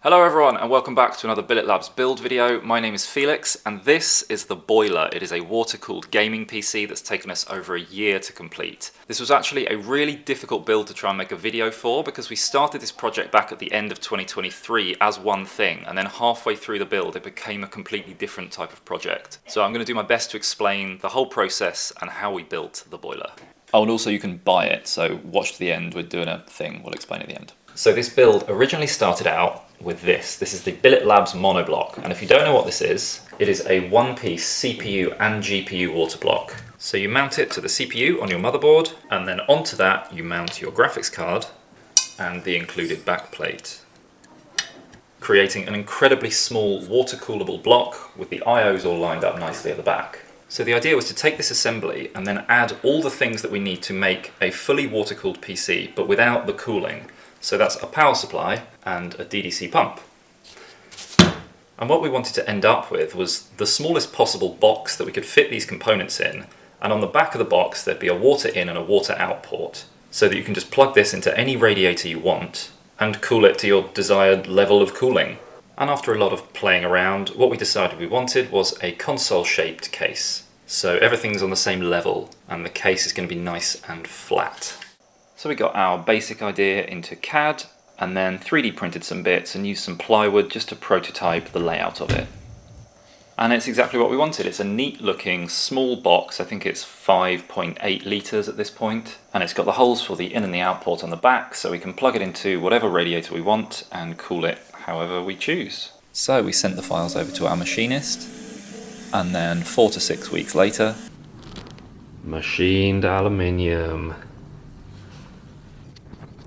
Hello everyone and welcome back to another Billet Labs build video. My name is Felix and this is the Boiler. It is a water-cooled gaming PC that's taken us over a year to complete. This was actually a really difficult build to try and make a video for because we started this project back at the end of 2023 as one thing, and then halfway through the build it became a completely different type of project. So I'm going to do my best to explain the whole process and how we built the Boiler. Oh, and also you can buy it, so watch to the end. We're doing a thing we'll explain at the end. So this build originally started out with this. This is the Billet Labs monoblock, and if you don't know what this is, it is a one-piece CPU and GPU water block. So you mount it to the CPU on your motherboard, and then onto that you mount your graphics card and the included backplate, creating an incredibly small water-coolable block with the IOs all lined up nicely at the back. So the idea was to take this assembly and then add all the things that we need to make a fully water-cooled PC, but without the cooling. So that's a power supply and a DDC pump. And what we wanted to end up with was the smallest possible box that we could fit these components in, and on the back of the box there'd be a water in and a water out port, so that you can just plug this into any radiator you want and cool it to your desired level of cooling. And after a lot of playing around, what we decided we wanted was a console-shaped case. So everything's on the same level and the case is going to be nice and flat. So we got our basic idea into CAD and then 3D printed some bits and used some plywood just to prototype the layout of it. And it's exactly what we wanted. It's a neat looking small box. I think it's 5.8 litres at this point. And it's got the holes for the in and the out port on the back, so we can plug it into whatever radiator we want and cool it however we choose. So we sent the files over to our machinist, and then 4 to 6 weeks later, machined aluminium.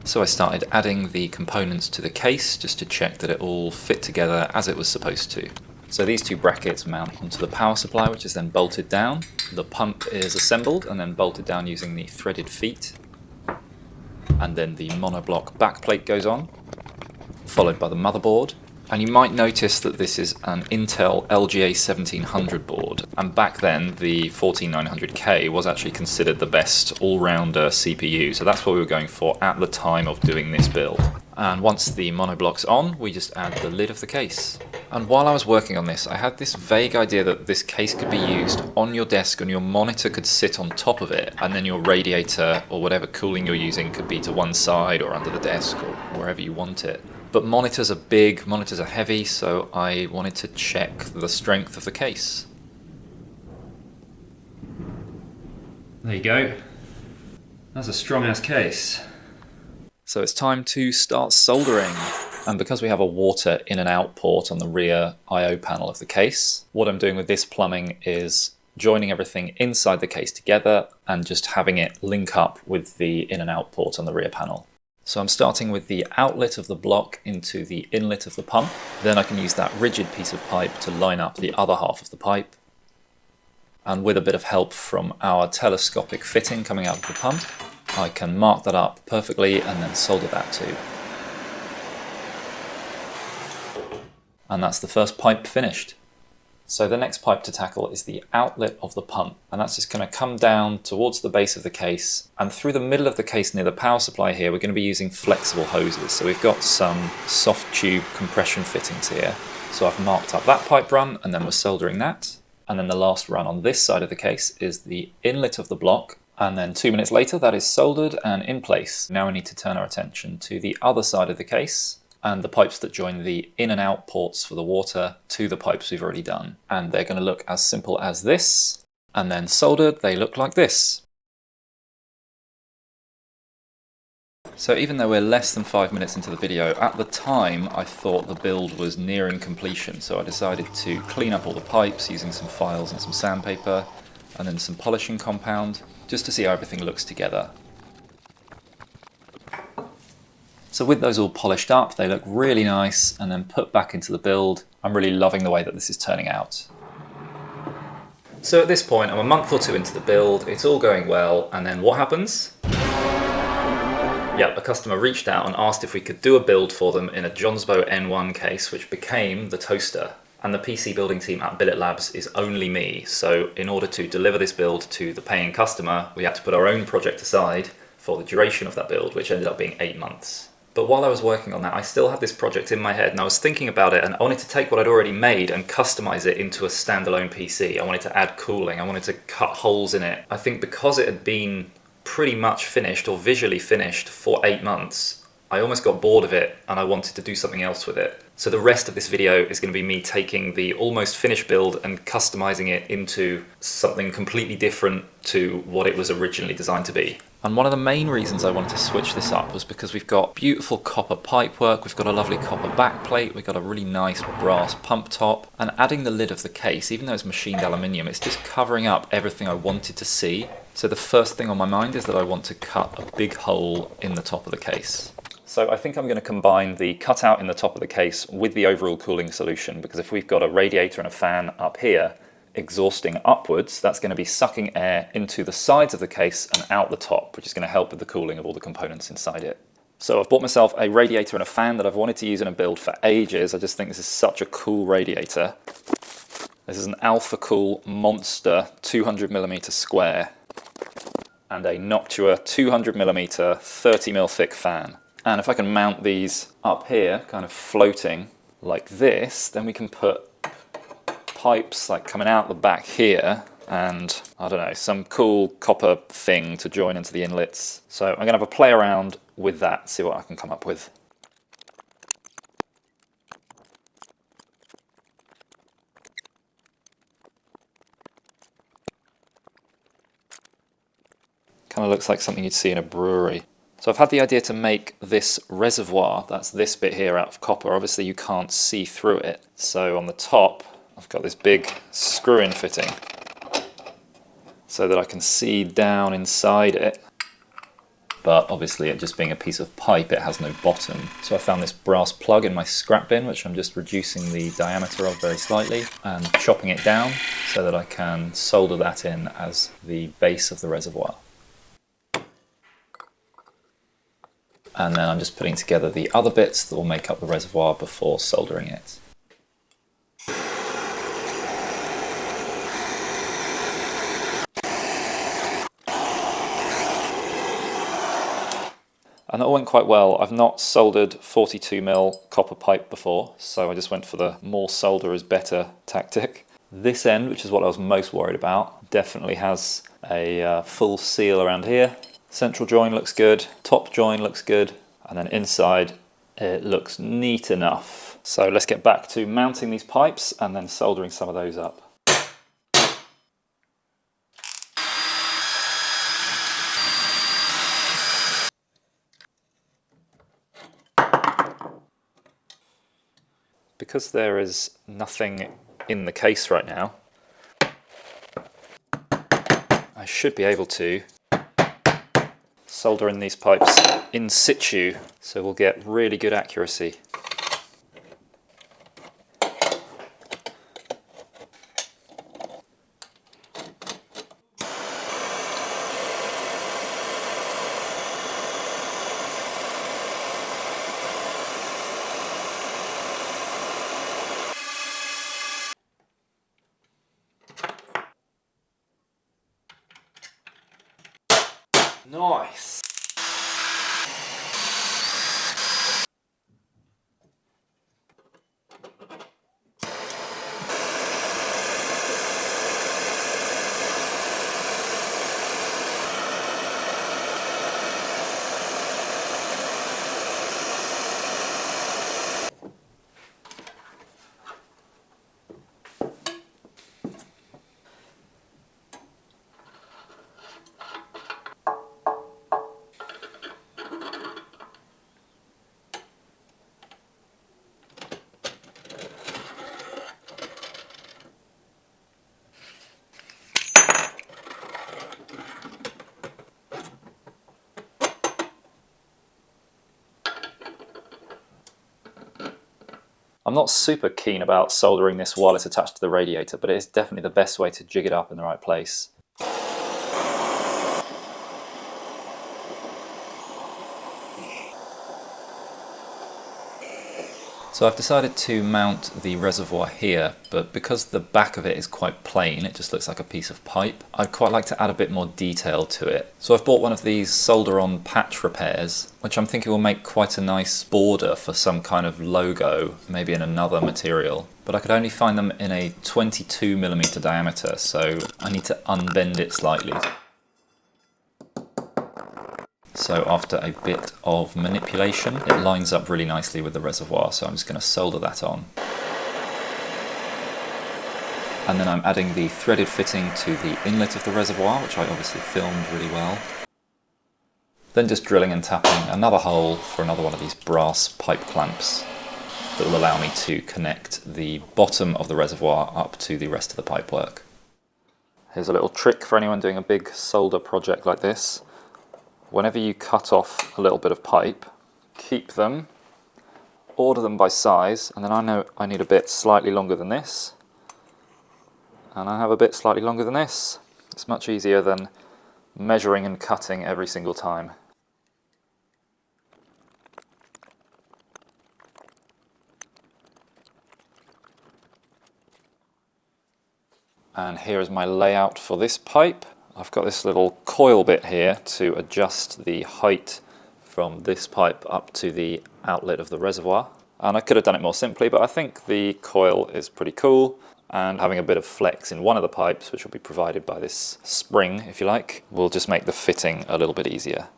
So I started adding the components to the case just to check that it all fit together as it was supposed to. So these two brackets mount onto the power supply, which is then bolted down. The pump is assembled and then bolted down using the threaded feet. And then the monoblock backplate goes on, followed by the motherboard. And you might notice that this is an Intel LGA 1700 board, and back then the 14900K was actually considered the best all-rounder CPU, so that's what we were going for at the time of doing this build. And once the monoblock's on, we just add the lid of the case. And while I was working on this, I had this vague idea that this case could be used on your desk and your monitor could sit on top of it, and then your radiator or whatever cooling you're using could be to one side or under the desk or wherever you want it. But monitors are big, monitors are heavy, so I wanted to check the strength of the case. There you go. That's a strong ass case. So it's time to start soldering. And because we have a water in and out port on the rear I/O panel of the case, what I'm doing with this plumbing is joining everything inside the case together and just having it link up with the in and out port on the rear panel. So I'm starting with the outlet of the block into the inlet of the pump. Then I can use that rigid piece of pipe to line up the other half of the pipe. And with a bit of help from our telescopic fitting coming out of the pump, I can mark that up perfectly and then solder that too. And that's the first pipe finished. So the next pipe to tackle is the outlet of the pump, and that's just going to come down towards the base of the case, and through the middle of the case near the power supply here we're going to be using flexible hoses. So we've got some soft tube compression fittings here. So I've marked up that pipe run and then we're soldering that. And then the last run on this side of the case is the inlet of the block, and then 2 minutes later that is soldered and in place. Now we need to turn our attention to the other side of the case and the pipes that join the in and out ports for the water to the pipes we've already done. And they're going to look as simple as this, and then soldered they look like this. So even though we're less than 5 minutes into the video, at the time I thought the build was nearing completion, so I decided to clean up all the pipes using some files and some sandpaper and then some polishing compound just to see how everything looks together. So with those all polished up, they look really nice and then put back into the build. I'm really loving the way that this is turning out. So at this point, I'm a month or two into the build, it's all going well, and then what happens? Yeah, a customer reached out and asked if we could do a build for them in a Johnsbow N1 case, which became the toaster. And the PC building team at Billet Labs is only me, so in order to deliver this build to the paying customer, we had to put our own project aside for the duration of that build, which ended up being 8 months. But while I was working on that, I still had this project in my head and I was thinking about it, and I wanted to take what I'd already made and customize it into a standalone PC. I wanted to add cooling, I wanted to cut holes in it. I think because it had been pretty much finished or visually finished for 8 months, I almost got bored of it and I wanted to do something else with it. So the rest of this video is going to be me taking the almost finished build and customizing it into something completely different to what it was originally designed to be. And one of the main reasons I wanted to switch this up was because we've got beautiful copper pipework, we've got a lovely copper backplate, we've got a really nice brass pump top, and adding the lid of the case, even though it's machined aluminium, it's just covering up everything I wanted to see. So the first thing on my mind is that I want to cut a big hole in the top of the case. So I think I'm going to combine the cutout in the top of the case with the overall cooling solution, because if we've got a radiator and a fan up here exhausting upwards, that's going to be sucking air into the sides of the case and out the top, which is going to help with the cooling of all the components inside it. So I've bought myself a radiator and a fan that I've wanted to use in a build for ages. I just think this is such a cool radiator. This is an Alpha Cool Monster 200mm square and a Noctua 200mm 30mm thick fan. And if I can mount these up here, kind of floating like this, then we can put pipes like coming out the back here and, I don't know, some cool copper thing to join into the inlets. So I'm going to have a play around with that, see what I can come up with. Kind of looks like something you'd see in a brewery. So I've had the idea to make this reservoir, that's this bit here, out of copper. Obviously you can't see through it. So on the top, I've got this big screw-in fitting so that I can see down inside it. But obviously it just being a piece of pipe, it has no bottom. So I found this brass plug in my scrap bin, which I'm just reducing the diameter of very slightly and chopping it down so that I can solder that in as the base of the reservoir. And then I'm just putting together the other bits that will make up the reservoir before soldering it. And that went quite well. I've not soldered 42mm copper pipe before, so I just went for the more solder is better tactic. This end, which is what I was most worried about, definitely has a full seal around here. Central join looks good, top join looks good, and then inside it looks neat enough. So let's get back to mounting these pipes and then soldering some of those up. Because there is nothing in the case right now, I should be able to solder in these pipes in situ, so we'll get really good accuracy. Nice! I'm not super keen about soldering this while it's attached to the radiator, but it is definitely the best way to jig it up in the right place. So So I've decided to mount the reservoir here, but because the back of it is quite plain, it just looks like a piece of pipe, I'd quite like to add a bit more detail to it. So I've bought one of these solder-on patch repairs, which I'm thinking will make quite a nice border for some kind of logo, maybe in another material. But I could only find them in a 22mm diameter, so I need to unbend it slightly. So after a bit of manipulation, it lines up really nicely with the reservoir, so I'm just going to solder that on. And then I'm adding the threaded fitting to the inlet of the reservoir, which I obviously filmed really well. Then just drilling and tapping another hole for another one of these brass pipe clamps that will allow me to connect the bottom of the reservoir up to the rest of the pipework. Here's a little trick for anyone doing a big solder project like this. Whenever you cut off a little bit of pipe, keep them, order them by size, and then I know I need a bit slightly longer than this, and I have a bit slightly longer than this. It's much easier than measuring and cutting every single time. And here is my layout for this pipe. I've got this little coil bit here to adjust the height from this pipe up to the outlet of the reservoir. And I could have done it more simply, but I think the coil is pretty cool. And having a bit of flex in one of the pipes, which will be provided by this spring, if you like, will just make the fitting a little bit easier.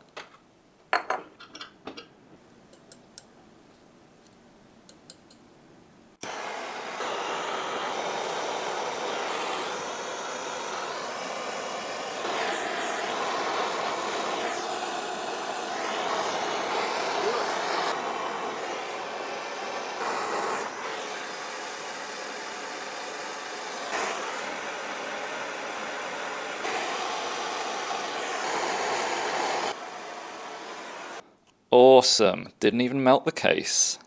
Awesome, didn't even melt the case.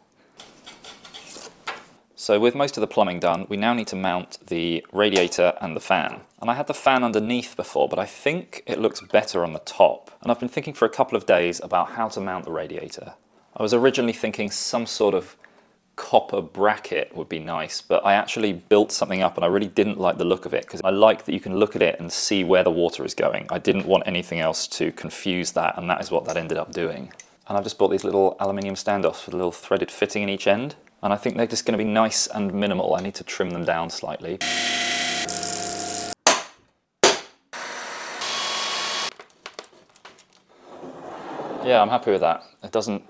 So with most of the plumbing done, we now need to mount the radiator and the fan. And I had the fan underneath before, but I think it looks better on the top. And I've been thinking for a couple of days about how to mount the radiator. I was originally thinking some sort of copper bracket would be nice, but I actually built something up and I really didn't like the look of it, because I like that you can look at it and see where the water is going. I didn't want anything else to confuse that, and that is what that ended up doing. And I've just bought these little aluminium standoffs with a little threaded fitting in each end. And I think they're just going to be nice and minimal. I need to trim them down slightly. Yeah, I'm happy with that. It doesn't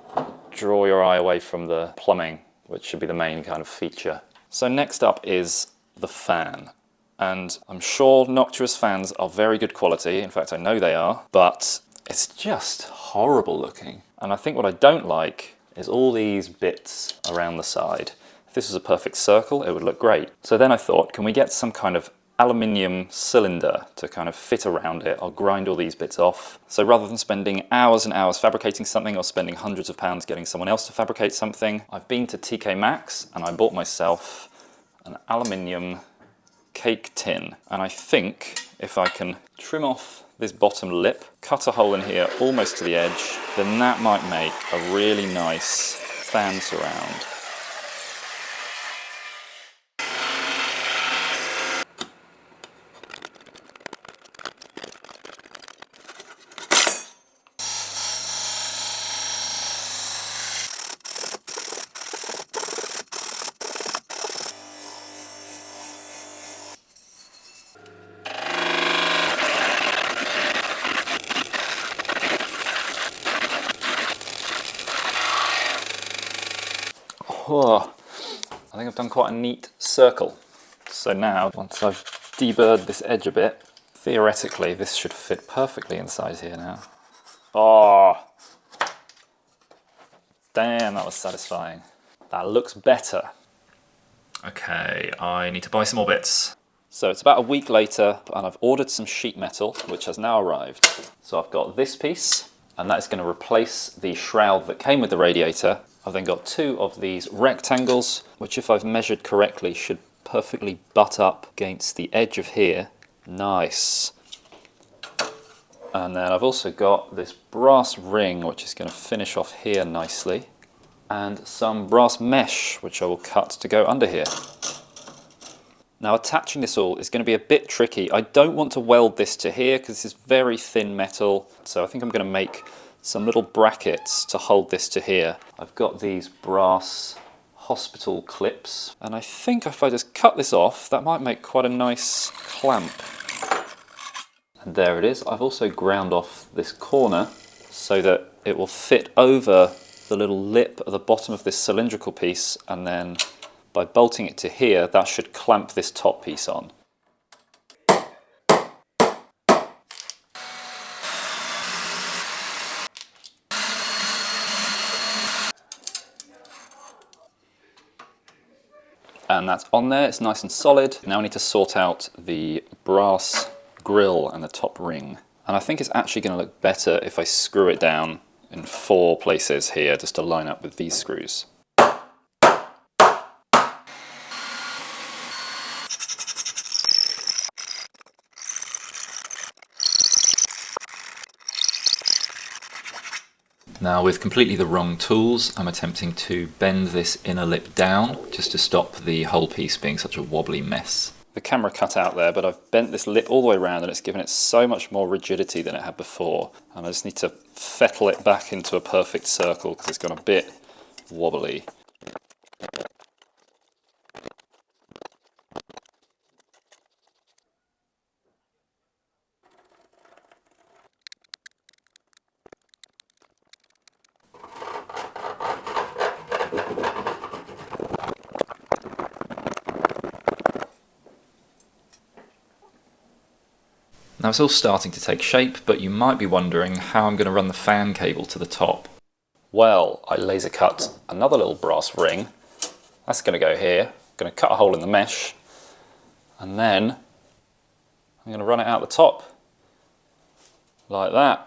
draw your eye away from the plumbing, which should be the main kind of feature. So next up is the fan. And I'm sure Noctua's fans are very good quality. In fact, I know they are, but it's just horrible looking. And I think what I don't like is all these bits around the side. If this was a perfect circle, it would look great. So then I thought, can we get some kind of aluminium cylinder to kind of fit around it? I'll grind all these bits off. So rather than spending hours and hours fabricating something or spending hundreds of pounds getting someone else to fabricate something, I've been to TK Maxx and I bought myself an aluminium cake tin. And I think if I can trim off this bottom lip, cut a hole in here almost to the edge, then that might make a really nice fan surround. Oh, I think I've done quite a neat circle. So now, once I've deburred this edge a bit, theoretically this should fit perfectly inside here now. Oh, damn, that was satisfying. That looks better. Okay, I need to buy some more bits. So it's about a week later and I've ordered some sheet metal, which has now arrived. So I've got this piece, and that is going to replace the shroud that came with the radiator. I've then got two of these rectangles, which if I've measured correctly should perfectly butt up against the edge of here. Nice. And then I've also got this brass ring, which is going to finish off here nicely. and some brass mesh, which I will cut to go under here. Now attaching this all is going to be a bit tricky. I don't want to weld this to here because this is very thin metal, so I think I'm going to make some little brackets to hold this to here. I've got these brass hospital clips, and I think if I just cut this off, that might make quite a nice clamp. And there it is. I've also ground off this corner so that it will fit over the little lip at the bottom of this cylindrical piece, and then by bolting it to here, that should clamp this top piece on. And that's on there, it's nice and solid. Now I need to sort out the brass grill and the top ring. And I think it's actually going to look better if I screw it down in 4 places here, just to line up with these screws. Now with completely the wrong tools, I'm attempting to bend this inner lip down just to stop the whole piece being such a wobbly mess. The camera cut out there, but I've bent this lip all the way around and it's given it so much more rigidity than it had before. And I just need to fettle it back into a perfect circle because it's gone a bit wobbly. Now it's all starting to take shape, but you might be wondering how I'm going to run the fan cable to the top. Well, I laser cut another little brass ring. That's going to go here. I'm going to cut a hole in the mesh, and then I'm going to run it out the top, like that.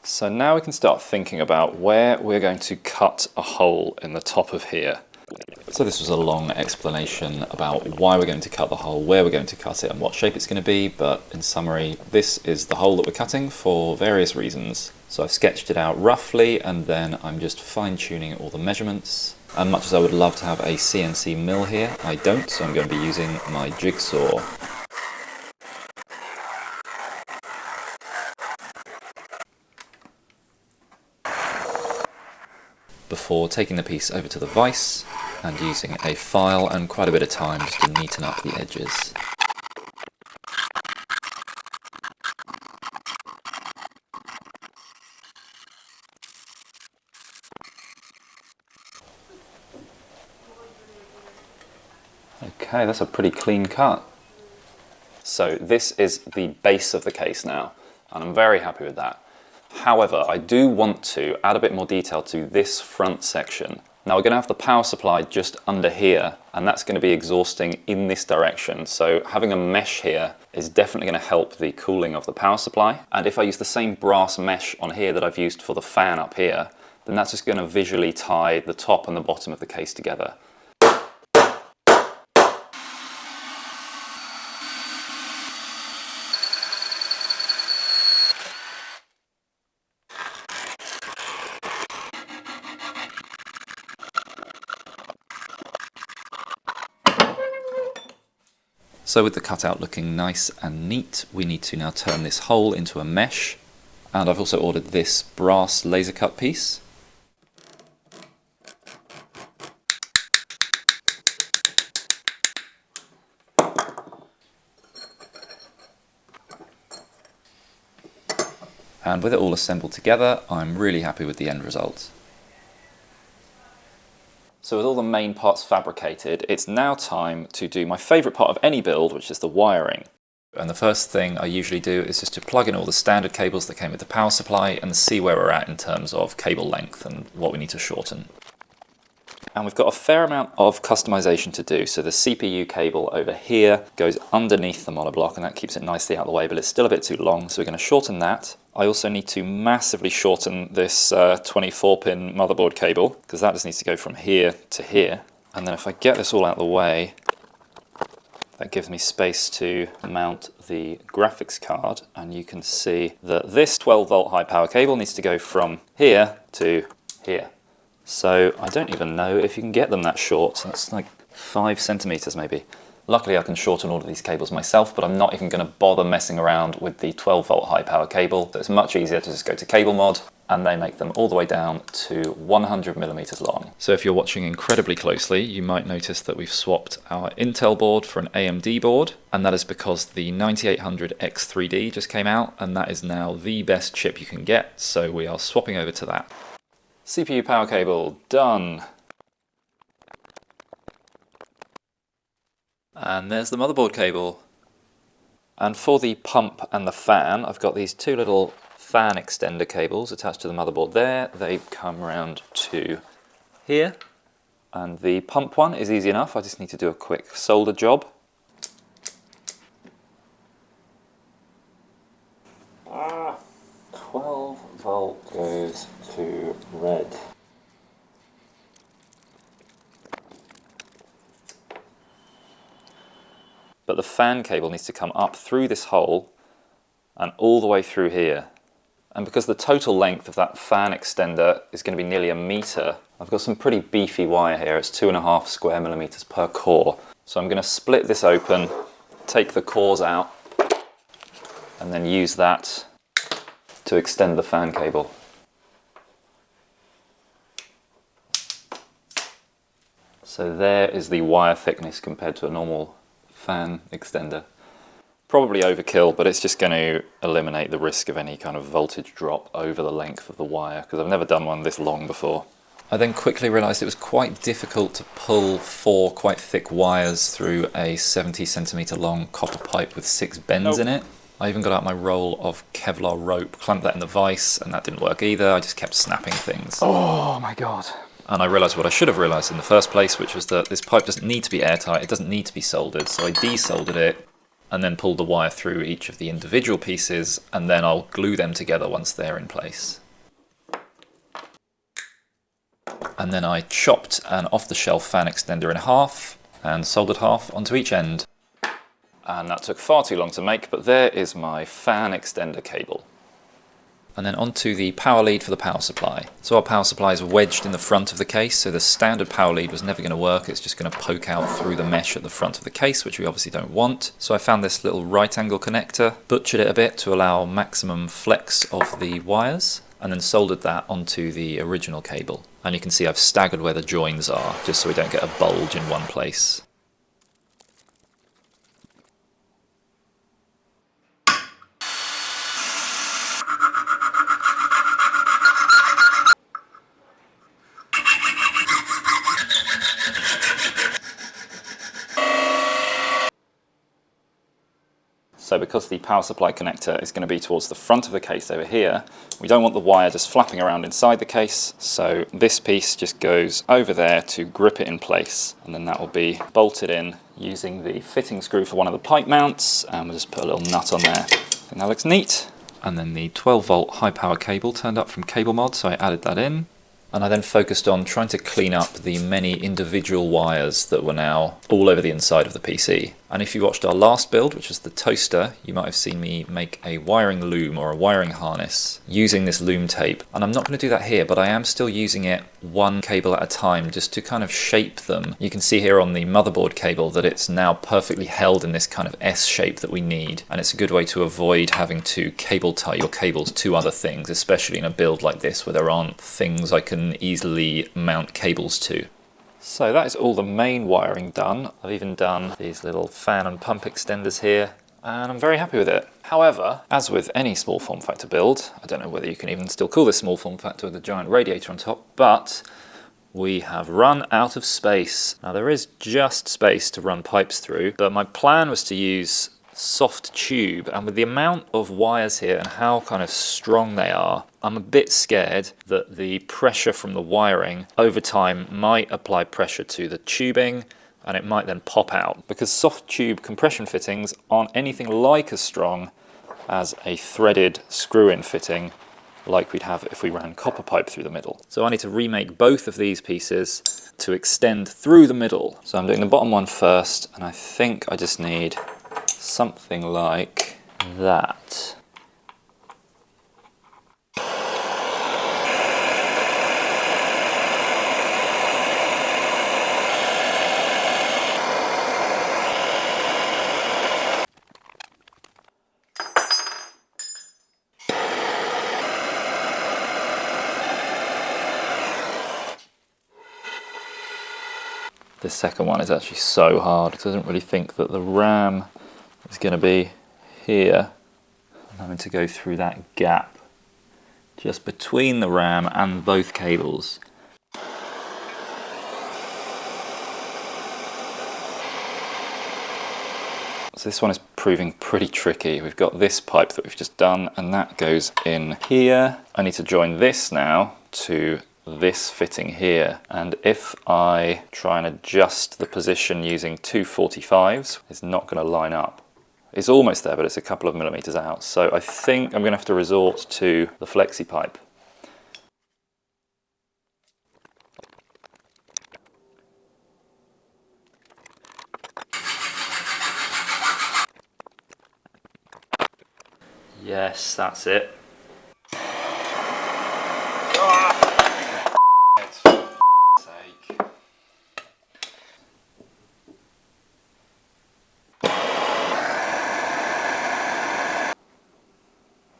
So now we can start thinking about where we're going to cut a hole in the top of here. So this was a long explanation about why we're going to cut the hole, where we're going to cut it and what shape it's going to be, but in summary, this is the hole that we're cutting for various reasons. So I've sketched it out roughly and then I'm just fine-tuning all the measurements. And much as I would love to have a CNC mill here, I don't, so I'm going to be using my jigsaw. Before taking the piece over to the vise and using a file and quite a bit of time just to neaten up the edges. Okay, that's a pretty clean cut. So this is the base of the case now, and I'm very happy with that. However, I do want to add a bit more detail to this front section. Now we're going to have the power supply just under here, and that's going to be exhausting in this direction. So having a mesh here is definitely going to help the cooling of the power supply. And if I use the same brass mesh on here that I've used for the fan up here, then that's just going to visually tie the top and the bottom of the case together. So with the cutout looking nice and neat, we need to now turn this hole into a mesh. And I've also ordered this brass laser cut piece. And with it all assembled together, I'm really happy with the end result. So with all the main parts fabricated, it's now time to do my favourite part of any build, which is the wiring. And the first thing I usually do is just to plug in all the standard cables that came with the power supply and see where we're at in terms of cable length and what we need to shorten. And we've got a fair amount of customization to do. So the CPU cable over here goes underneath the monoblock and that keeps it nicely out of the way, but it's still a bit too long, so we're going to shorten that. I also need to massively shorten this 24-pin motherboard cable, because that just needs to go from here to here. And then if I get this all out of the way, that gives me space to mount the graphics card, and you can see that this 12-volt high power cable needs to go from here to here. So I don't even know if you can get them that short. That's like 5 centimeters maybe. Luckily I can shorten all of these cables myself, but I'm not even going to bother messing around with the 12-volt high power cable. So it's much easier to just go to Cable Mod, and they make them all the way down to 100 millimeters long. So if you're watching incredibly closely, you might notice that we've swapped our Intel board for an AMD board, and that is because the 9800X3D just came out, and that is now the best chip you can get, so we are swapping over to that. CPU power cable, done. And there's the motherboard cable. And for the pump and the fan, I've got these two little fan extender cables attached to the motherboard there. They come around to here. And the pump one is easy enough. I just need to do a quick solder job. 12 volt goes to red. But the fan cable needs to come up through this hole and all the way through here. And because the total length of that fan extender is going to be nearly 1 meter, I've got some pretty beefy wire here. It's 2.5 square millimeters per core. So I'm going to split this open, take the cores out, and then use that to extend the fan cable. So there is the wire thickness compared to a normal fan extender. Probably overkill, but it's just going to eliminate the risk of any kind of voltage drop over the length of the wire, because I've never done one this long before. I then quickly realised it was quite difficult to pull 4 quite thick wires through a 70 centimeter long copper pipe with 6 bends in it. I even got out my roll of Kevlar rope, clamped that in the vise, and that didn't work either. I just kept snapping things. Oh my god. And I realised what I should have realised in the first place, which was that this pipe doesn't need to be airtight, it doesn't need to be soldered, so I desoldered it and then pulled the wire through each of the individual pieces, and then I'll glue them together once they're in place. And then I chopped an off-the-shelf fan extender in half and soldered half onto each end. And that took far too long to make, but there is my fan extender cable. And then onto the power lead for the power supply. So our power supply is wedged in the front of the case, so the standard power lead was never going to work. It's just going to poke out through the mesh at the front of the case, which we obviously don't want. So I found this little right angle connector, butchered it a bit to allow maximum flex of the wires, and then soldered that onto the original cable. And you can see I've staggered where the joins are, just so we don't get a bulge in one place. So because the power supply connector is going to be towards the front of the case over here, we don't want the wire just flapping around inside the case, so this piece just goes over there to grip it in place, and then that will be bolted in using the fitting screw for one of the pipe mounts, and we'll just put a little nut on there. I think that looks neat. And then the 12 volt high power cable turned up from Cable Mod, so I added that in. And I then focused on trying to clean up the many individual wires that were now all over the inside of the PC. And if you watched our last build, which was the toaster, you might have seen me make a wiring loom or a wiring harness using this loom tape. And I'm not going to do that here, but I am still using it one cable at a time just to kind of shape them. You can see here on the motherboard cable that it's now perfectly held in this kind of S shape that we need. And it's a good way to avoid having to cable tie your cables to other things, especially in a build like this where there aren't things I can easily mount cables to. So that is all the main wiring done. I've even done these little fan and pump extenders here, and I'm very happy with it. However, as with any small form factor build, I don't know whether you can even still call this small form factor with a giant radiator on top, but we have run out of space. Now there is just space to run pipes through, but my plan was to use soft tube, and with the amount of wires here and how kind of strong they are, I'm a bit scared that the pressure from the wiring over time might apply pressure to the tubing and it might then pop out, because soft tube compression fittings aren't anything like as strong as a threaded screw-in fitting like we'd have if we ran copper pipe through the middle. So I need to remake both of these pieces to extend through the middle. So I'm doing the bottom one first, and I think I just need something like that. This second one is actually so hard because I didn't really think that the ram is going to be here. I'm having to go through that gap just between the ram and both cables. So this one is proving pretty tricky. We've got this pipe that we've just done, and that goes in here. I need to join this now to this fitting here, and if I try and adjust the position using 245s, it's not going to line up. It's almost there, but it's a couple of millimeters out, so I think I'm going to have to resort to the flexi pipe. Yes, that's it.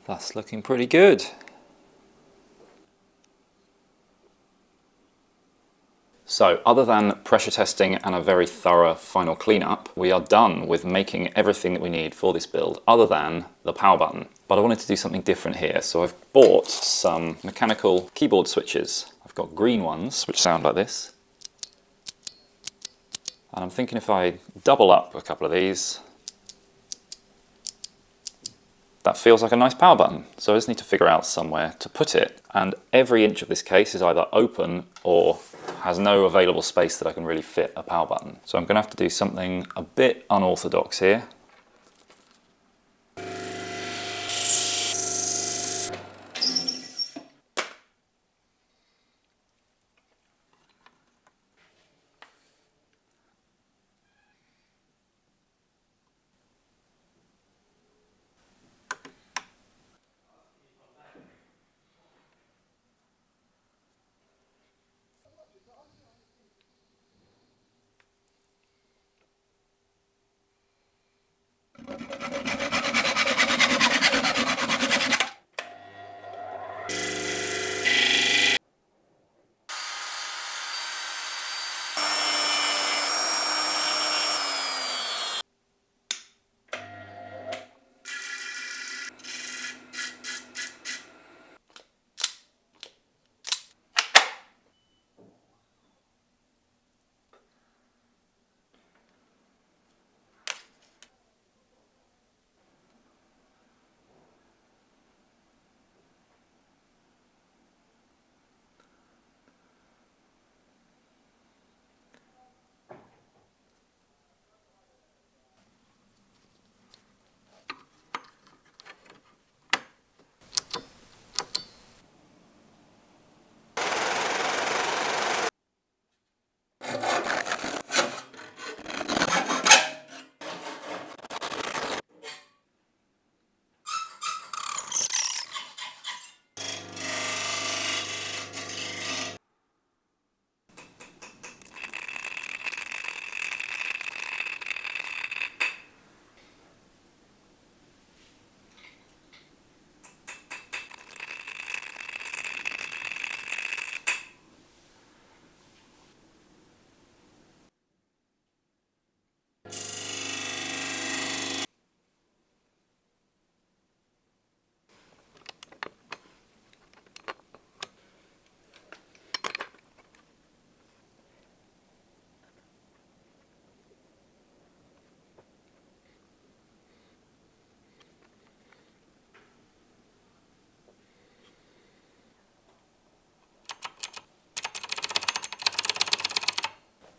That's looking pretty good. So, other than pressure testing and a very thorough final cleanup, we are done with making everything that we need for this build, other than the power button. But I wanted to do something different here, so I've bought some mechanical keyboard switches. I've got green ones, which sound like this. And I'm thinking if I double up a couple of these, that feels like a nice power button. So I just need to figure out somewhere to put it. And every inch of this case is either open or has no available space that I can really fit a power button. So I'm going to have to do something a bit unorthodox here.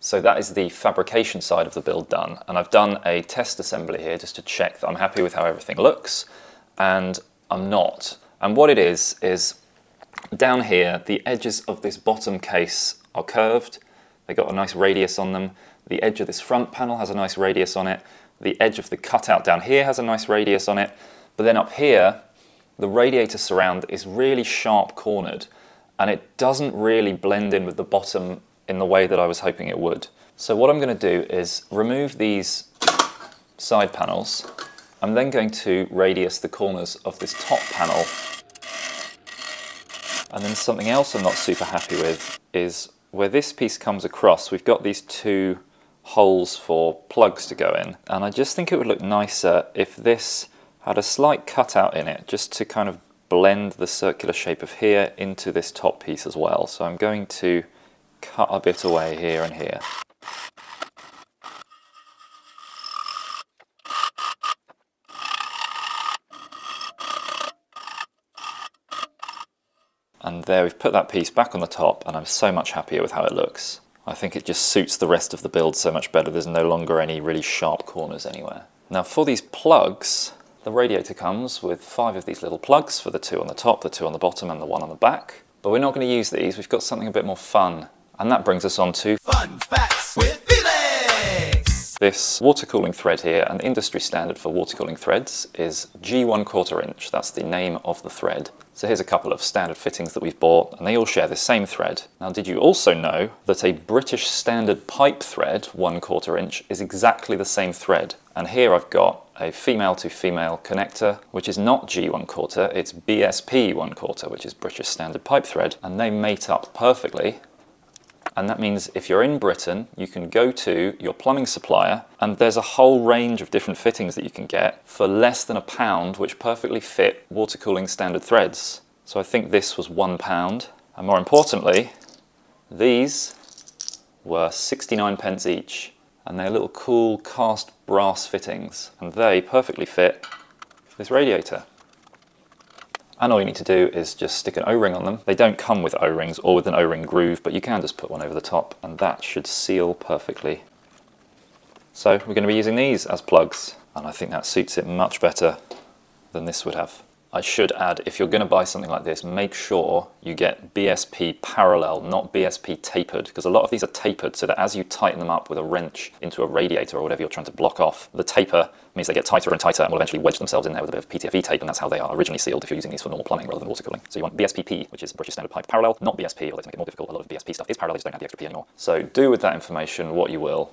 So that is the fabrication side of the build done, and I've done a test assembly here just to check that I'm happy with how everything looks, and I'm not. And what it is down here, the edges of this bottom case are curved. They got a nice radius on them. The edge of this front panel has a nice radius on it. The edge of the cutout down here has a nice radius on it. But then up here, the radiator surround is really sharp cornered, and it doesn't really blend in with the bottom in the way that I was hoping it would. So what I'm going to do is remove these side panels. I'm then going to radius the corners of this top panel. And then something else I'm not super happy with is where this piece comes across, we've got these two holes for plugs to go in. And I just think it would look nicer if this had a slight cutout in it, just to kind of blend the circular shape of here into this top piece as well. So I'm going to cut a bit away here and here. And there, we've put that piece back on the top, and I'm so much happier with how it looks. I think it just suits the rest of the build so much better. There's no longer any really sharp corners anywhere. Now for these plugs, the radiator comes with 5 of these little plugs for the 2 on the top, the 2 on the bottom, and the 1 on the back. But we're not going to use these. We've got something a bit more fun. And that brings us on to Fun Facts with Felix! This water cooling thread here, and the industry standard for water cooling threads is G1/4 inch. That's the name of the thread. So here's a couple of standard fittings that we've bought, and they all share the same thread. Now, did you also know that a British standard pipe thread, 1/4 inch, is exactly the same thread? And here I've got a female to female connector, which is not G1/4, it's BSP 1/4, which is British standard pipe thread, and they mate up perfectly. And that means if you're in Britain, you can go to your plumbing supplier, and there's a whole range of different fittings that you can get for less than £1, which perfectly fit water cooling standard threads. So I think this was £1, and more importantly, these were 69p each, and they're little cool cast brass fittings, and they perfectly fit this radiator. And all you need to do is just stick an O-ring on them. They don't come with O-rings or with an O-ring groove, but you can just put one over the top, and that should seal perfectly. So we're going to be using these as plugs, and I think that suits it much better than this would have. I should add, if you're going to buy something like this, make sure you get BSP parallel, not BSP tapered, because a lot of these are tapered so that as you tighten them up with a wrench into a radiator or whatever you're trying to block off, the taper means they get tighter and tighter and will eventually wedge themselves in there with a bit of PTFE tape, and that's how they are originally sealed if you're using these for normal plumbing rather than water cooling. So you want BSPP, which is British Standard Pipe Parallel, not BSP, although to make it more difficult, a lot of BSP stuff is parallel, they just don't have the extra P anymore. So do with that information what you will.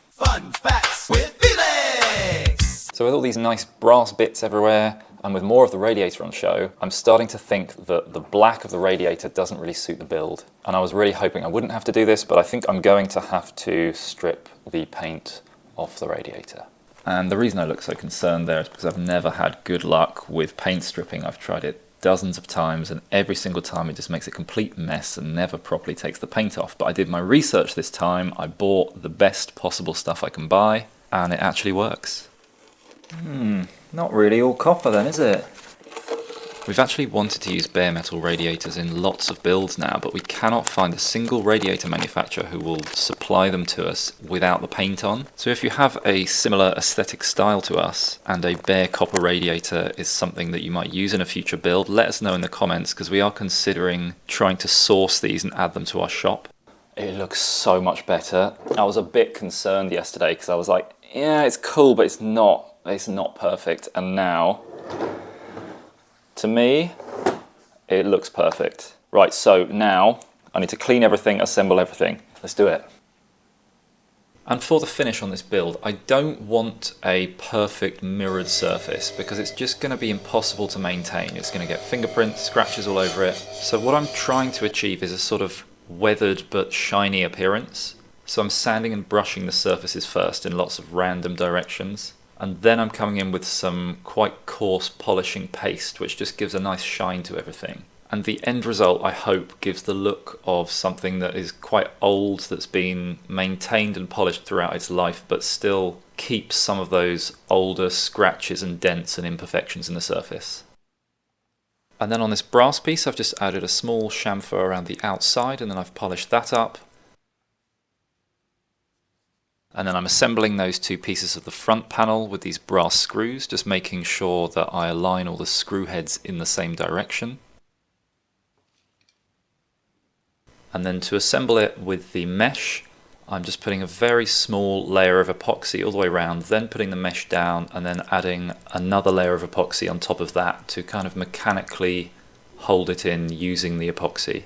Fun Facts with Felix! So with all these nice brass bits everywhere, and with more of the radiator on show, I'm starting to think that the black of the radiator doesn't really suit the build. And I was really hoping I wouldn't have to do this, but I think I'm going to have to strip the paint off the radiator. And the reason I look so concerned there is because I've never had good luck with paint stripping. I've tried it dozens of times, and every single time it just makes a complete mess and never properly takes the paint off. But I did my research this time, I bought the best possible stuff I can buy, and it actually works. Not really all copper then, is it? We've actually wanted to use bare metal radiators in lots of builds now, but we cannot find a single radiator manufacturer who will supply them to us without the paint on. So if you have a similar aesthetic style to us, and a bare copper radiator is something that you might use in a future build, let us know in the comments, because we are considering trying to source these and add them to our shop. It looks so much better. I was a bit concerned yesterday because I was like, yeah, it's cool, but it's not perfect. And now, to me, it looks perfect. Right, so now I need to clean everything, assemble everything. Let's do it. And for the finish on this build, I don't want a perfect mirrored surface because it's just going to be impossible to maintain. It's going to get fingerprints, scratches all over it. So what I'm trying to achieve is a sort of weathered but shiny appearance. So I'm sanding and brushing the surfaces first in lots of random directions. And then I'm coming in with some quite coarse polishing paste, which just gives a nice shine to everything. And the end result, I hope, gives the look of something that is quite old, that's been maintained and polished throughout its life, but still keeps some of those older scratches and dents and imperfections in the surface. And then on this brass piece, I've just added a small chamfer around the outside, and then I've polished that up. And then I'm assembling those two pieces of the front panel with these brass screws, just making sure that I align all the screw heads in the same direction. And then to assemble it with the mesh, I'm just putting a very small layer of epoxy all the way around, then putting the mesh down and then adding another layer of epoxy on top of that to kind of mechanically hold it in using the epoxy.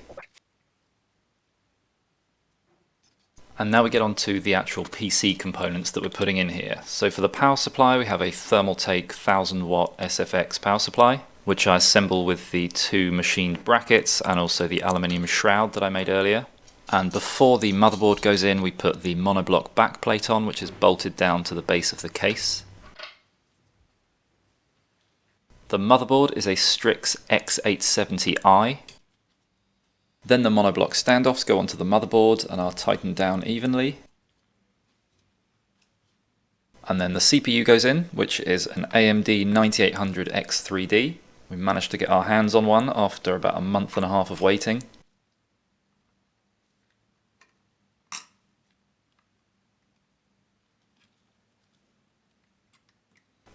And now we get on to the actual PC components that we're putting in here. So for the power supply, we have a Thermaltake 1000 watt SFX power supply, which I assemble with the two machined brackets and also the aluminium shroud that I made earlier. And before the motherboard goes in, we put the monoblock backplate on, which is bolted down to the base of the case. The motherboard is a Strix X870i. Then the monoblock standoffs go onto the motherboard and are tightened down evenly. And then the CPU goes in, which is an AMD 9800X3D. We managed to get our hands on one after about a month and a half of waiting.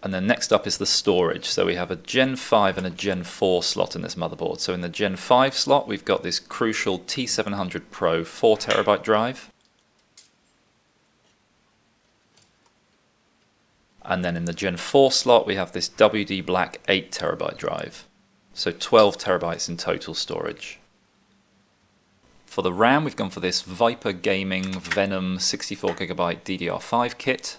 And then next up is the storage. So we have a Gen 5 and a Gen 4 slot in this motherboard. So in the Gen 5 slot, we've got this crucial T700 Pro 4TB drive. And then in the Gen 4 slot, we have this WD Black 8TB drive. So 12TB in total storage. For the RAM, we've gone for this Viper Gaming Venom 64GB DDR5 kit.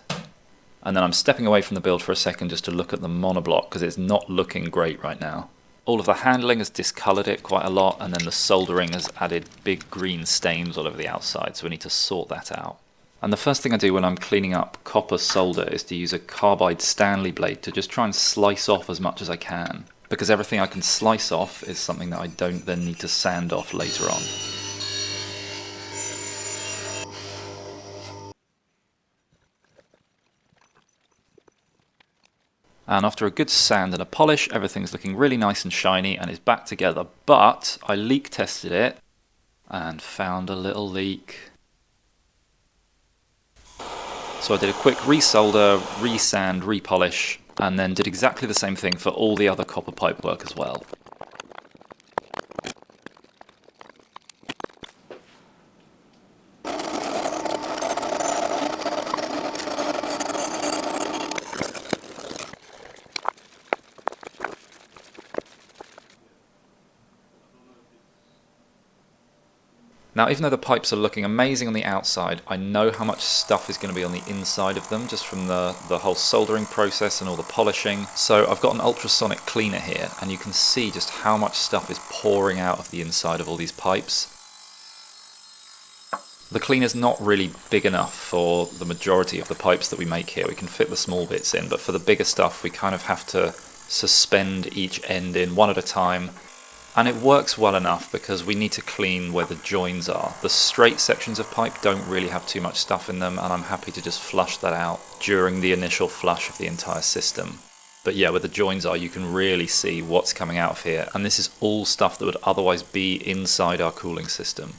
And then I'm stepping away from the build for a second just to look at the monoblock because it's not looking great right now. All of the handling has discoloured it quite a lot, and then the soldering has added big green stains all over the outside, so we need to sort that out. And the first thing I do when I'm cleaning up copper solder is to use a carbide Stanley blade to just try and slice off as much as I can, because everything I can slice off is something that I don't then need to sand off later on. And after a good sand and a polish, everything's looking really nice and shiny and is back together. But I leak tested it and found a little leak. So I did a quick resolder, resand, repolish, and then did exactly the same thing for all the other copper pipe work as well. Now, even though the pipes are looking amazing on the outside, I know how much stuff is going to be on the inside of them just from the whole soldering process and all the polishing. So I've got an ultrasonic cleaner here, and you can see just how much stuff is pouring out of the inside of all these pipes. The cleaner's not really big enough for the majority of the pipes that we make here. We can fit the small bits in, but for the bigger stuff we kind of have to suspend each end in one at a time. And it works well enough because we need to clean where the joins are. The straight sections of pipe don't really have too much stuff in them, and I'm happy to just flush that out during the initial flush of the entire system. But yeah, where the joins are, you can really see what's coming out of here, and this is all stuff that would otherwise be inside our cooling system.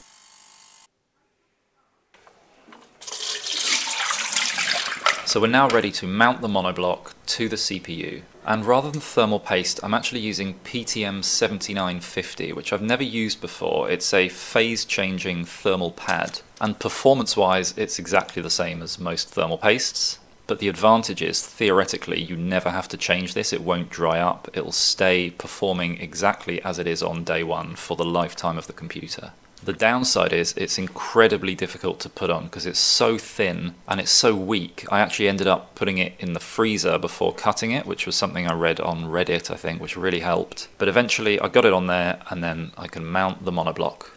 So we're now ready to mount the monoblock to the CPU. And rather than thermal paste, I'm actually using PTM 7950, which I've never used before. It's a phase-changing thermal pad. And performance-wise, it's exactly the same as most thermal pastes. But the advantage is, theoretically, you never have to change this. It won't dry up. It'll stay performing exactly as it is on day one for the lifetime of the computer. The downside is it's incredibly difficult to put on because it's so thin and it's so weak. I actually ended up putting it in the freezer before cutting it, which was something I read on Reddit, I think, which really helped. But eventually I got it on there, and then I can mount the monoblock.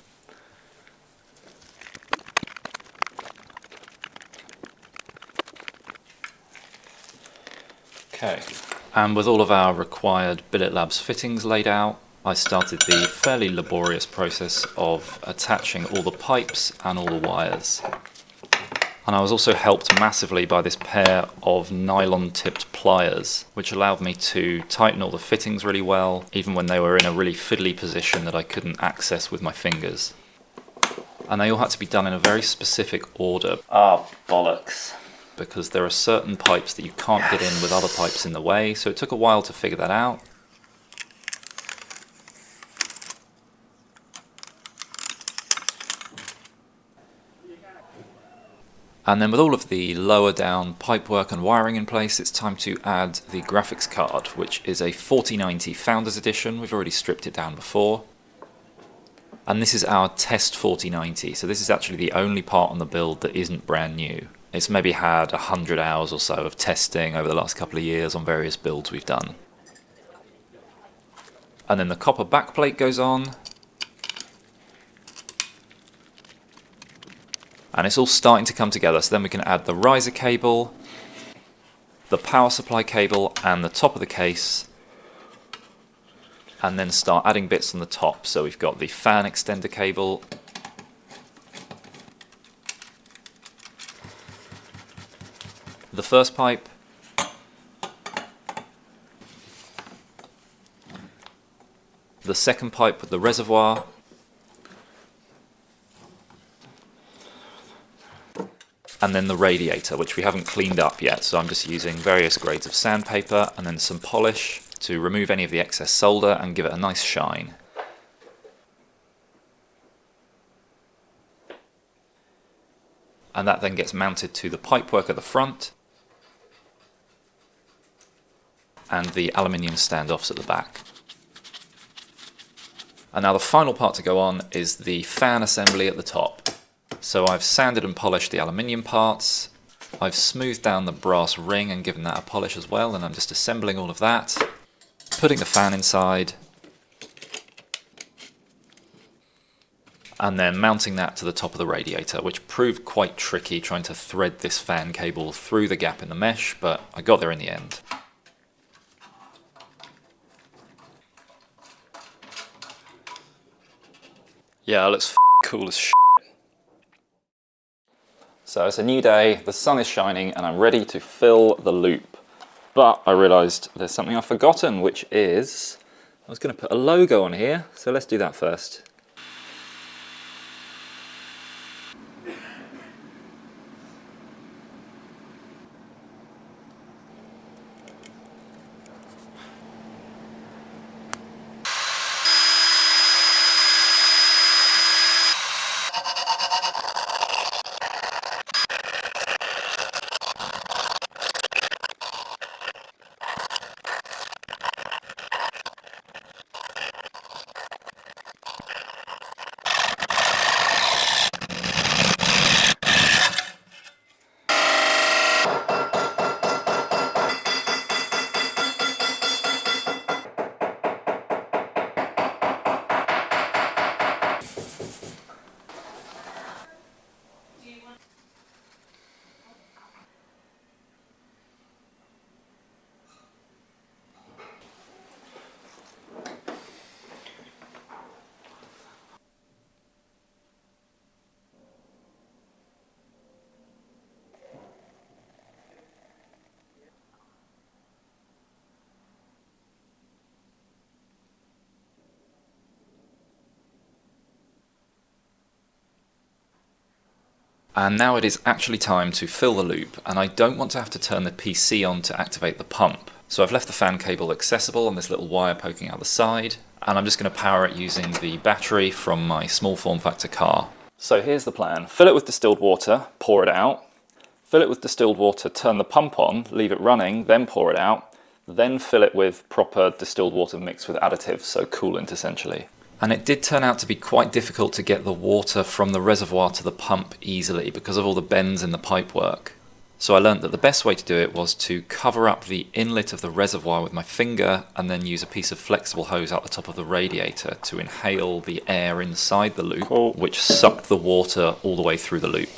Okay, and with all of our required Billet Labs fittings laid out, I started the fairly laborious process of attaching all the pipes and all the wires. And I was also helped massively by this pair of nylon-tipped pliers, which allowed me to tighten all the fittings really well, even when they were in a really fiddly position that I couldn't access with my fingers. And they all had to be done in a very specific order. Ah, bollocks. because there are certain pipes that you can't get in with other pipes in the way, so it took a while to figure that out. And then with all of the lower down pipework and wiring in place, it's time to add the graphics card, which is a 4090 Founders Edition. We've already stripped it down before. And this is our test 4090, so this is actually the only part on the build that isn't brand new. It's maybe had 100 hours or so of testing over the last couple of years on various builds we've done. And then the copper backplate goes on. And it's all starting to come together, so then we can add the riser cable, the power supply cable, and the top of the case, and then start adding bits on the top. So we've got the fan extender cable, the first pipe, the second pipe with the reservoir, and then the radiator, which we haven't cleaned up yet, so I'm just using various grades of sandpaper and then some polish to remove any of the excess solder and give it a nice shine. And that then gets mounted to the pipework at the front and the aluminium standoffs at the back. And now the final part to go on is the fan assembly at the top. So I've sanded and polished the aluminium parts, I've smoothed down the brass ring and given that a polish as well, and I'm just assembling all of that, putting the fan inside, and then mounting that to the top of the radiator, which proved quite tricky trying to thread this fan cable through the gap in the mesh, but I got there in the end. Yeah, it looks cool as shit. So it's a new day, the sun is shining, and I'm ready to fill the loop. But I realised there's something I've forgotten, which is, I was going to put a logo on here, so let's do that first. And now it is actually time to fill the loop, and I don't want to have to turn the PC on to activate the pump. So I've left the fan cable accessible on this little wire poking out the side, and I'm just going to power it using the battery from my small form factor car. So here's the plan. Fill it with distilled water, pour it out. Fill it with distilled water, turn the pump on, leave it running, then pour it out. Then fill it with proper distilled water mixed with additives, so coolant essentially. And it did turn out to be quite difficult to get the water from the reservoir to the pump easily because of all the bends in the pipework. So I learned that the best way to do it was to cover up the inlet of the reservoir with my finger and then use a piece of flexible hose out the top of the radiator to inhale the air inside the loop, which sucked the water all the way through the loop.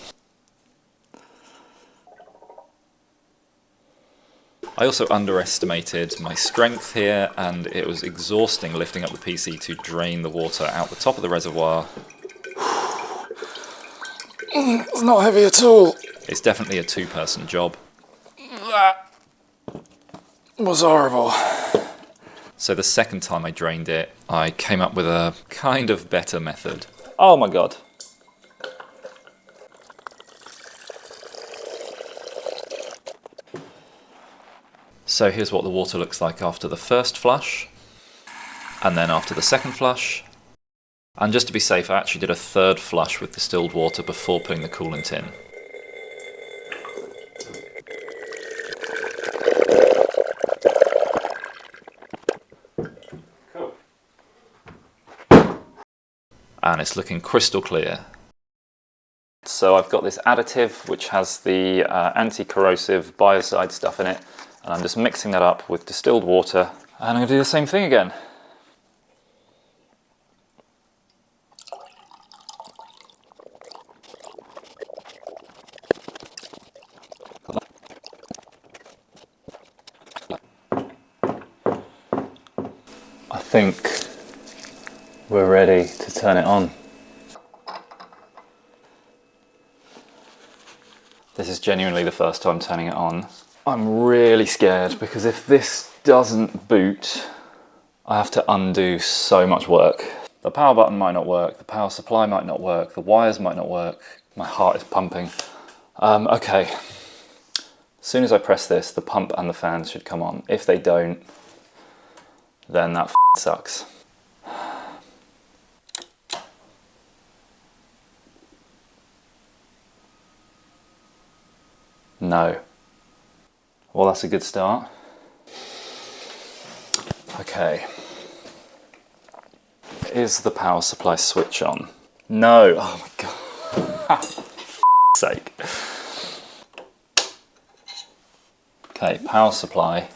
I also underestimated my strength here, and it was exhausting lifting up the PC to drain the water out the top of the reservoir. It's not heavy at all. It's definitely a two-person job. That was horrible. So the second time I drained it, I came up with a kind of better method. Oh my god. So here's what the water looks like after the first flush, and then after the second flush. And just to be safe, I actually did a third flush with distilled water before putting the coolant in. Cool. And it's looking crystal clear. So I've got this additive which has the anti-corrosive biocide stuff in it, and I'm just mixing that up with distilled water, and I'm going to do the same thing again. I think we're ready to turn it on. This is genuinely the first time turning it on. I'm really scared because if this doesn't boot, I have to undo so much work. The power button might not work, the power supply might not work, the wires might not work. My heart is pumping. Okay, as soon as I press this, the pump and the fans should come on. If they don't, then that sucks. No. Well, that's a good start. Okay. Is the power supply switch on? No. Oh my god. Sake. Okay, power supply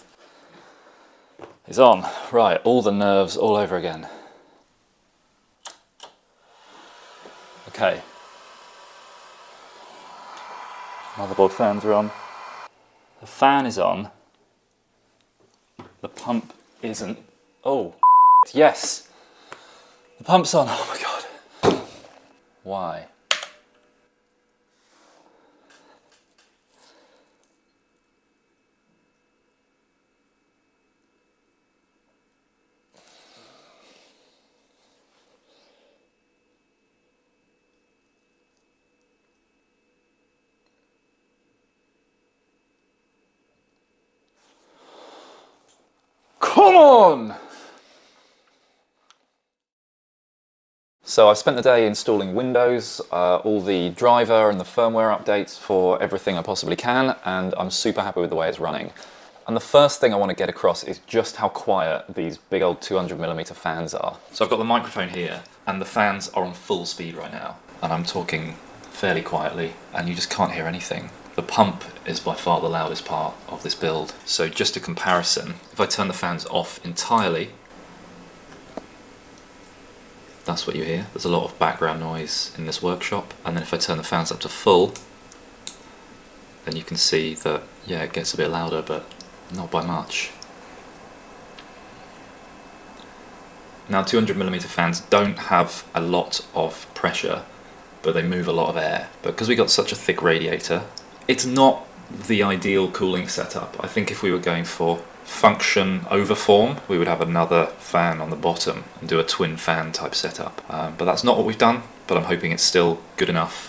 is on. Right, all the nerves all over again. Okay. Motherboard fans are on. The fan is on. The pump isn't. Oh, yes! The pump's on. Oh my god. Why? Come on! So I spent the day installing Windows, all the driver and the firmware updates for everything I possibly can, and I'm super happy with the way it's running. And the first thing I want to get across is just how quiet these big old 200mm fans are. So I've got the microphone here, and the fans are on full speed right now, and I'm talking fairly quietly, and you just can't hear anything. The pump is by far the loudest part of this build. So just a comparison, if I turn the fans off entirely, that's what you hear. There's a lot of background noise in this workshop. And then if I turn the fans up to full, then you can see that, yeah, it gets a bit louder, but not by much. Now 200mm fans don't have a lot of pressure, but they move a lot of air. But because we got such a thick radiator, it's not the ideal cooling setup. I think if we were going for function over form, we would have another fan on the bottom and do a twin fan type setup. But that's not what we've done, but I'm hoping it's still good enough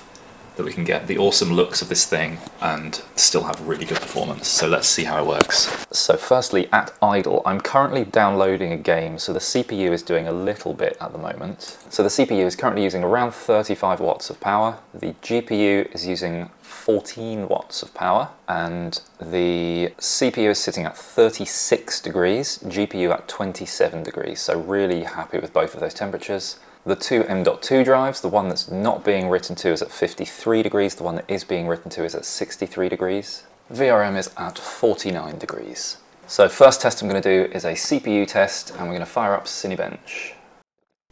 that we can get the awesome looks of this thing and still have really good performance. So let's see how it works. So firstly, at idle, I'm currently downloading a game, so the CPU is doing a little bit at the moment. So the CPU is currently using around 35 watts of power. The GPU is using 14 watts of power, and the CPU is sitting at 36 degrees, GPU at 27 degrees. So really happy with both of those temperatures. The two M.2 drives, the one that's not being written to is at 53 degrees, the one that is being written to is at 63 degrees. VRM is at 49 degrees. So first test I'm going to do is a CPU test, and we're going to fire up Cinebench.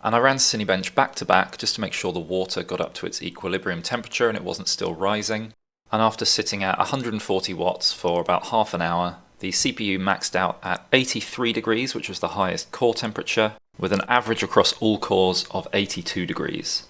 And I ran Cinebench back to back just to make sure the water got up to its equilibrium temperature and it wasn't still rising. And after sitting at 140 watts for about half an hour, the CPU maxed out at 83 degrees, which was the highest core temperature, with an average across all cores of 82 degrees.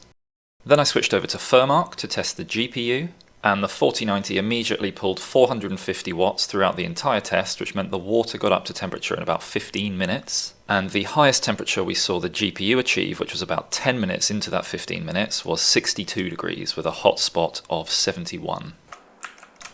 Then I switched over to Firmark to test the GPU, and the 4090 immediately pulled 450 watts throughout the entire test, which meant the water got up to temperature in about 15 minutes. And the highest temperature we saw the GPU achieve, which was about 10 minutes into that 15 minutes, was 62 degrees with a hot spot of 71.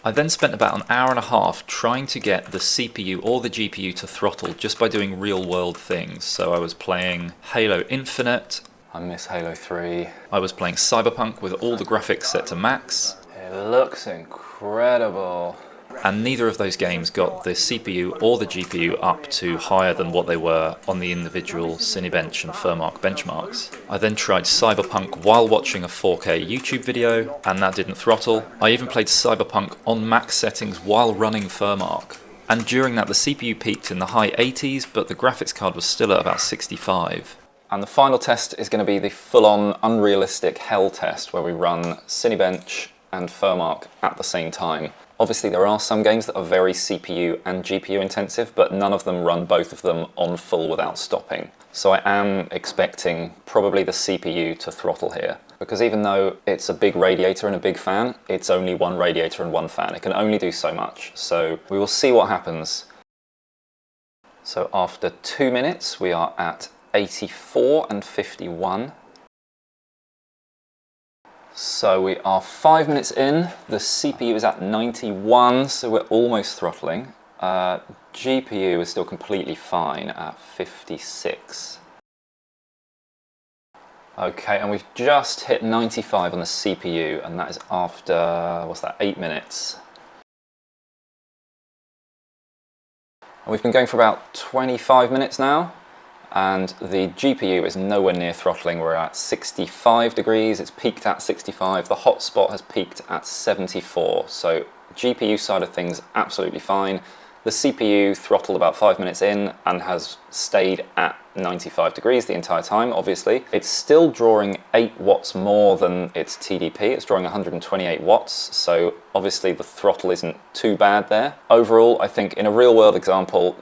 I then spent about an hour and a half trying to get the CPU or the GPU to throttle just by doing real world things. So I was playing Halo Infinite. I miss Halo 3. I was playing Cyberpunk with all the graphics set to max. It looks incredible. And neither of those games got the CPU or the GPU up to higher than what they were on the individual Cinebench and Firmark benchmarks. I then tried Cyberpunk while watching a 4K YouTube video, and that didn't throttle. I even played Cyberpunk on max settings while running Firmark. And during that, the CPU peaked in the high 80s, but the graphics card was still at about 65. And the final test is going to be the full-on unrealistic hell test, where we run Cinebench and Firmark at the same time. Obviously there are some games that are very CPU and GPU intensive, but none of them run both of them on full without stopping. So I am expecting probably the CPU to throttle here, because even though it's a big radiator and a big fan, it's only one radiator and one fan. It can only do so much. So we will see what happens. So after 2 minutes, we are at 84 and 51. So we are 5 minutes in, the CPU is at 91, so we're almost throttling. GPU is still completely fine at 56. Okay, and we've just hit 95 on the CPU, and that is after, what's that, 8 minutes. And we've been going for about 25 minutes now. And the GPU is nowhere near throttling. We're at 65 degrees, it's peaked at 65, the hotspot has peaked at 74, so GPU side of things absolutely fine. The CPU throttled about 5 minutes in and has stayed at 95 degrees the entire time, obviously. It's still drawing 8 watts more than its TDP, it's drawing 128 watts, so obviously the throttle isn't too bad there. Overall, I think in a real world example,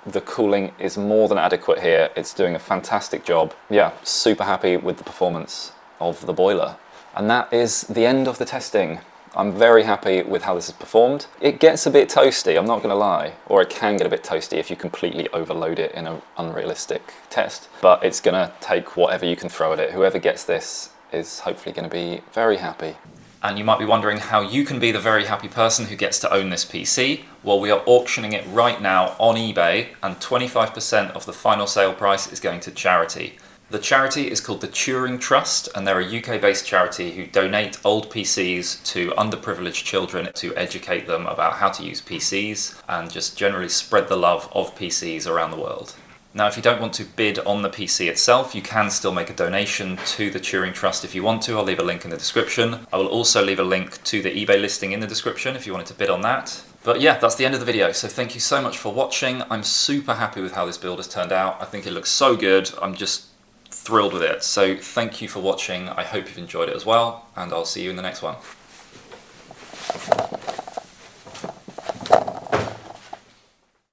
the cooling is more than adequate here. It's doing a fantastic job. Yeah, super happy with the performance of the boiler. And that is the end of the testing. I'm very happy with how this has performed. It gets a bit toasty, I'm not going to lie, or it can get a bit toasty if you completely overload it in an unrealistic test, but it's going to take whatever you can throw at it. Whoever gets this is hopefully going to be very happy. And you might be wondering how you can be the very happy person who gets to own this PC. Well, we are auctioning it right now on eBay, and 25% of the final sale price is going to charity. The charity is called the Turing Trust, and they're a UK-based charity who donate old PCs to underprivileged children to educate them about how to use PCs and just generally spread the love of PCs around the world. Now, if you don't want to bid on the PC itself, you can still make a donation to the Turing Trust if you want to. I'll leave a link in the description. I will also leave a link to the eBay listing in the description if you wanted to bid on that. But yeah, that's the end of the video, so thank you so much for watching. I'm super happy with how this build has turned out. I think it looks so good. I'm just thrilled with it. So thank you for watching. I hope you've enjoyed it as well, and I'll see you in the next one.